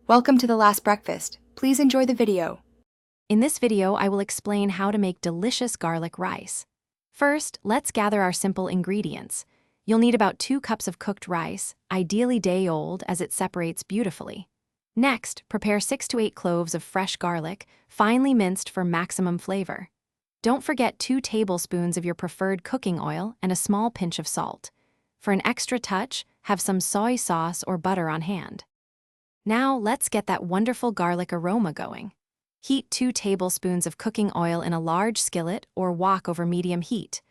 Welcome to the last breakfast. Please enjoy the video. In this video, I will explain how to make delicious garlic rice. First, let's gather our simple ingredients. You'll need about 2 cups of cooked rice, ideally day-old as it separates beautifully. Next, prepare 6 to 8 cloves of fresh garlic, finely minced for maximum flavor. Don't forget 2 tablespoons of your preferred cooking oil and a small pinch of salt. For an extra touch, have some soy sauce or butter on hand. Now, let's get that wonderful garlic aroma going. Heat 2 tablespoons of cooking oil in a large skillet or wok over medium heat.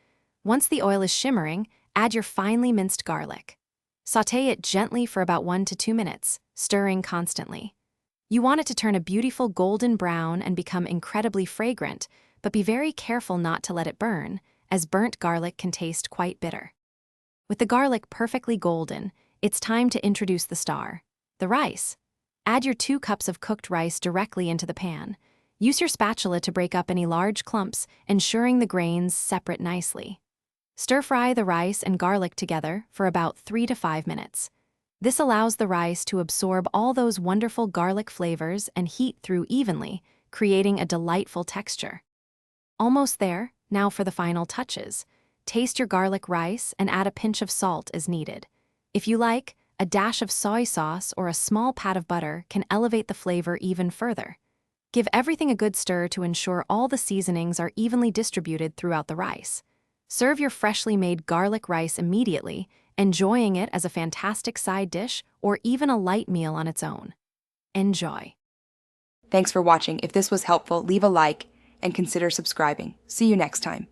Once the oil is shimmering, add your finely minced garlic. Sauté it gently for about 1 to 2 minutes, stirring constantly. You want it to turn a beautiful golden brown and become incredibly fragrant, but be very careful not to let it burn, as burnt garlic can taste quite bitter. With the garlic perfectly golden, it's time to introduce the star, the rice. Add your 2 cups of cooked rice directly into the pan. Use your spatula to break up any large clumps, ensuring the grains separate nicely. Stir-fry the rice and garlic together for about 3 to 5 minutes. This allows the rice to absorb all those wonderful garlic flavors and heat through evenly, creating a delightful texture. Almost there, now for the final touches. Taste your garlic rice and add a pinch of salt as needed. If you like, a dash of soy sauce or a small pat of butter can elevate the flavor even further. Give everything a good stir to ensure all the seasonings are evenly distributed throughout the rice. Serve your freshly made garlic rice immediately, enjoying it as a fantastic side dish or even a light meal on its own. Enjoy. Thanks for watching. If this was helpful, leave a like and consider subscribing. See you next time.